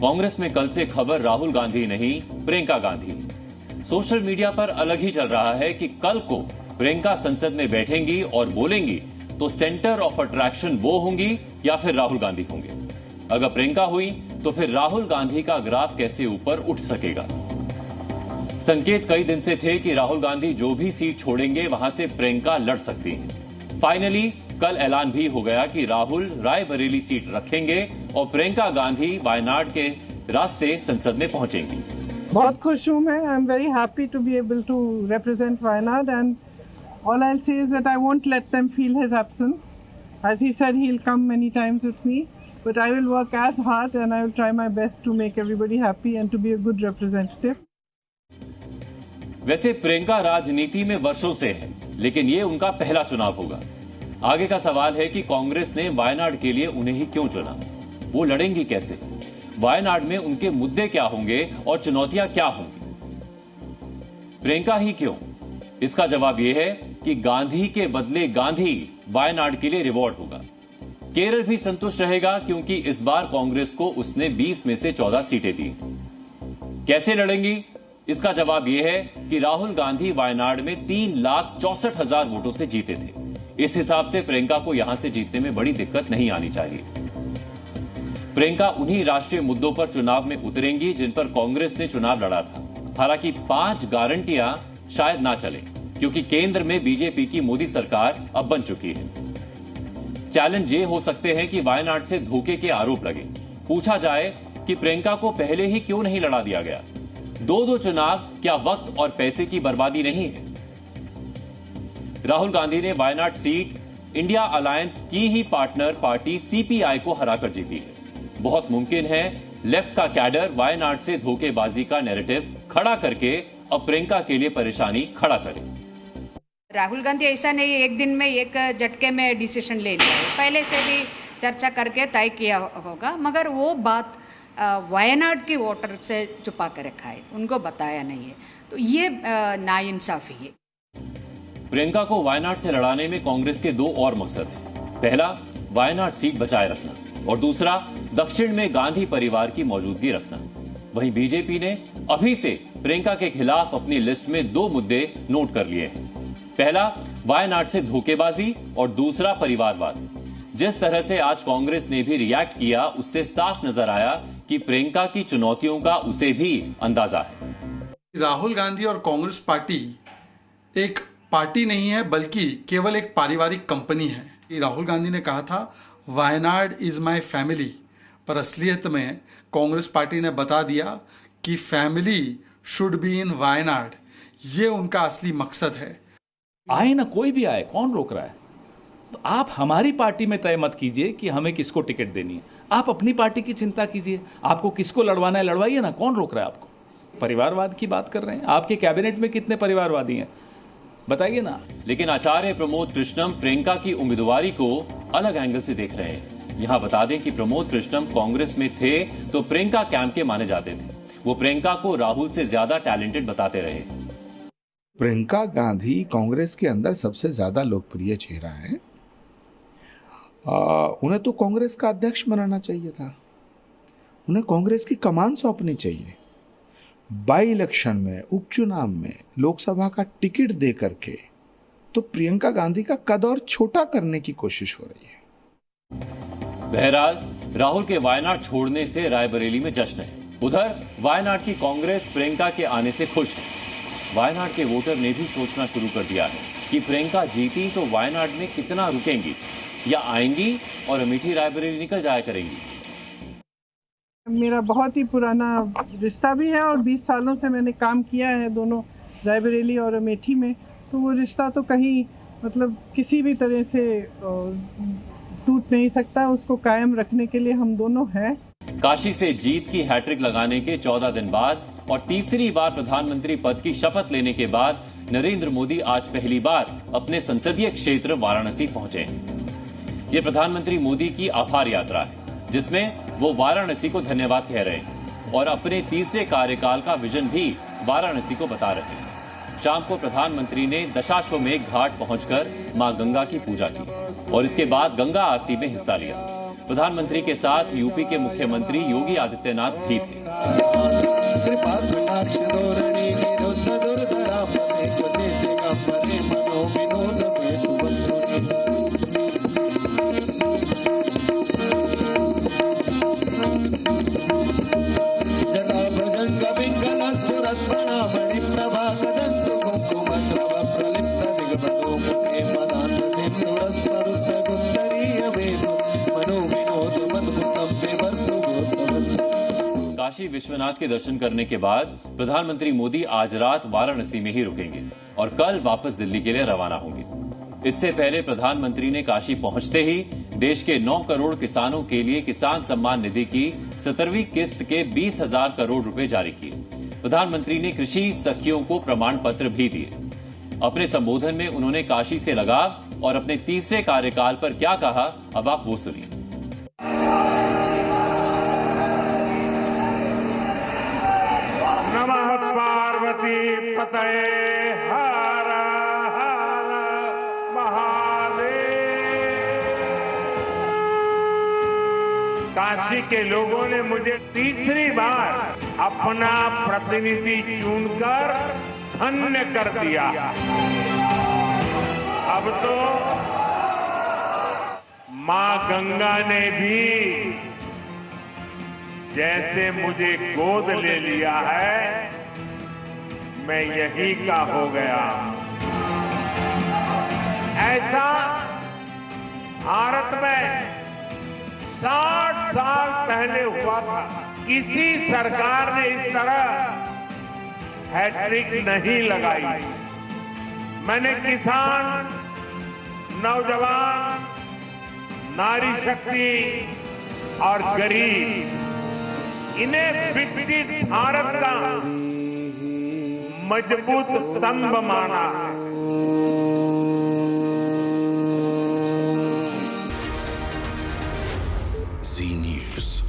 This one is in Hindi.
कांग्रेस में कल से खबर राहुल गांधी नहीं, प्रियंका गांधी। सोशल मीडिया पर अलग ही चल रहा है कि कल को प्रियंका संसद में बैठेंगी और बोलेंगी तो सेंटर ऑफ अट्रैक्शन वो होंगी या फिर राहुल गांधी होंगे। अगर प्रियंका हुई तो फिर राहुल गांधी का ग्राफ कैसे ऊपर उठ सकेगा। संकेत कई दिन से थे कि राहुल गांधी जो भी सीट छोड़ेंगे वहां से प्रियंका लड़ सकती हैं। फाइनली कल ऐलान भी हो गया कि राहुल रायबरेली सीट रखेंगे और प्रियंका गांधी वायनाड के रास्ते संसद में पहुंचेंगी। बहुत खुश हूं मैं। I am very happy to be able to represent Wayanad and all I'll say is that I won't let them feel his absence. As he said, he'll come many times with me, but I will work as hard and I will try my best to make everybody happy and to be a good representative. वैसे प्रियंका राजनीति में वर्षों से है, लेकिन ये उनका पहला चुनाव होगा। आगे का सवाल है कि कांग्रेस ने वायनाड के लिए उन्हें ही क्यों चुना, वो लड़ेंगी कैसे, वायनाड में उनके मुद्दे क्या होंगे और चुनौतियां क्या होंगी। प्रियंका ही क्यों, इसका जवाब यह है कि गांधी के बदले गांधी वायनाड के लिए रिवॉर्ड होगा। केरल भी संतुष्ट रहेगा क्योंकि इस बार कांग्रेस को उसने 20 में से 14 सीटें दी। कैसे लड़ेंगी, इसका जवाब यह है कि राहुल गांधी वायनाड में 3,64,000 वोटों से जीते थे। इस हिसाब से प्रियंका को यहां से जीतने में बड़ी दिक्कत नहीं आनी चाहिए। प्रियंका उन्हीं राष्ट्रीय मुद्दों पर चुनाव में उतरेंगी जिन पर कांग्रेस ने चुनाव लड़ा था। हालांकि 5 गारंटियां शायद ना चले क्योंकि केंद्र में बीजेपी की मोदी सरकार अब बन चुकी है। चैलेंज ये हो सकते हैं कि वायनाड से धोखे के आरोप लगे। पूछा जाए कि प्रियंका को पहले ही क्यों नहीं लड़ा दिया गया। 2 चुनाव क्या वक्त और पैसे की बर्बादी नहीं है। राहुल गांधी ने वायनाड सीट इंडिया अलायंस की ही पार्टनर पार्टी सीपीआई को हराकर जीती है। बहुत मुमकिन है लेफ्ट का कैडर वायनाड से धोखेबाजी का नैरेटिव खड़ा करके अब प्रियंका के लिए परेशानी खड़ा करे। राहुल गांधी ऐसा नहीं एक दिन में एक झटके में डिसीजन ले लिया है, पहले से भी चर्चा करके तय किया होगा, मगर वो बात वायनाड की वोटर से छुपा कर रखा है, उनको बताया नहीं है, तो ये नाइंसाफी है। प्रियंका को वायनाड से लड़ाने में कांग्रेस के 2 और मकसद हैं। पहला, वायनाड सीट बचाए रखना और दूसरा, दक्षिण में गांधी परिवार की मौजूदगी रखना। वहीं बीजेपी ने अभी से प्रियंका के खिलाफ अपनी लिस्ट में 2 मुद्दे नोट कर लिए हैं। पहला, वायनाड से धोखेबाजी और दूसरा, परिवारवाद। जिस तरह से आज कांग्रेस ने भी रिएक्ट किया उससे साफ नजर आया कि प्रियंका की चुनौतियों का उसे भी अंदाजा है। राहुल गांधी और कांग्रेस पार्टी एक पार्टी नहीं है बल्कि केवल एक पारिवारिक कंपनी है। राहुल गांधी ने कहा था वायनाड इज माय फैमिली, पर असलियत में कांग्रेस पार्टी ने बता दिया कि family should be in Wayanad. ये उनका असली मकसद है। आए ना कोई भी आए, कौन रोक रहा है। तो आप हमारी पार्टी में तय मत कीजिए कि हमें किसको टिकट देनी है, आप अपनी पार्टी की चिंता कीजिए। आपको किसको लड़वाना है लड़वाइए ना, कौन रोक रहा है आपको। परिवारवाद की बात कर रहे हैं, आपके कैबिनेट में कितने परिवारवादी हैं बताइए ना। लेकिन आचार्य प्रमोद कृष्णम प्रियंका की उम्मीदवारी को अलग एंगल से देख रहे हैं। यहां बता दें कि प्रमोद कृष्णम कांग्रेस में थे तो प्रियंका कैंप के माने जाते थे। वो प्रियंका को राहुल से ज्यादा टैलेंटेड बताते रहे। प्रियंका गांधी कांग्रेस के अंदर सबसे ज्यादा लोकप्रिय चेहरा है। उन्हें तो कांग्रेस का अध्यक्ष बनाना चाहिए था, उन्हें कांग्रेस की कमान सौंपनी चाहिए। बाई इलेक्शन में, उपचुनाव में लोकसभा का टिकट दे करके तो प्रियंका गांधी का कद और छोटा करने की कोशिश हो रही है। बहरहाल राहुल के वायनाड छोड़ने से रायबरेली में जश्न है। उधर वायनाड की कांग्रेस प्रियंका के आने से खुश है। वायनाड के वोटर ने भी सोचना शुरू कर दिया है कि प्रियंका जीती तो वायनाड में कितना रुकेंगी या आएंगी और अमेठी रायबरेली निकल जाया करेंगी। मेरा बहुत ही पुराना रिश्ता भी है और 20 सालों से मैंने काम किया है दोनों रायबरेली और अमेठी में, तो वो रिश्ता तो कहीं मतलब किसी भी तरह से टूट नहीं सकता। उसको कायम रखने के लिए हम दोनों हैं। काशी से जीत की हैट्रिक लगाने के 14 दिन बाद और तीसरी बार प्रधानमंत्री पद की शपथ लेने के बाद नरेंद्र मोदी आज पहली बार अपने संसदीय क्षेत्र वाराणसी पहुंचे। ये प्रधानमंत्री मोदी की आभार यात्रा है जिसमें वो वाराणसी को धन्यवाद कह रहे हैं और अपने तीसरे कार्यकाल का विजन भी वाराणसी को बता रहे हैं। शाम को प्रधानमंत्री ने दशाश्वमेध घाट पहुंचकर मां गंगा की पूजा की और इसके बाद गंगा आरती में हिस्सा लिया। प्रधानमंत्री के साथ यूपी के मुख्यमंत्री योगी आदित्यनाथ भी थे। काशी विश्वनाथ के दर्शन करने के बाद प्रधानमंत्री मोदी आज रात वाराणसी में ही रुकेंगे और कल वापस दिल्ली के लिए रवाना होंगे। इससे पहले प्रधानमंत्री ने काशी पहुंचते ही देश के 9 करोड़ किसानों के लिए किसान सम्मान निधि की 17वीं किस्त के 20,000 करोड़ रुपए जारी किए। प्रधानमंत्री ने कृषि सखियों को प्रमाण पत्र भी दिए। अपने संबोधन में उन्होंने काशी से लगाव और अपने तीसरे कार्यकाल पर क्या कहा, अब आप वो सुनिए। नमः पार्वती पतये हर हर महादेव। काशी के लोगों ने मुझे तीसरी बार अपना प्रतिनिधि चुनकर धन्य कर दिया। अब तो मां गंगा ने भी जैसे मुझे गोद ले लिया है, मैं यही का हो गया। ऐसा भारत में 60 साल पहले हुआ था। किसी सरकार ने इस तरह हैट्रिक नहीं लगाई। मैंने किसान, नौजवान, नारी शक्ति और गरीब, इन्हें विकसित भारत का मजबूत स्तंभ माना है। जी न्यूज़।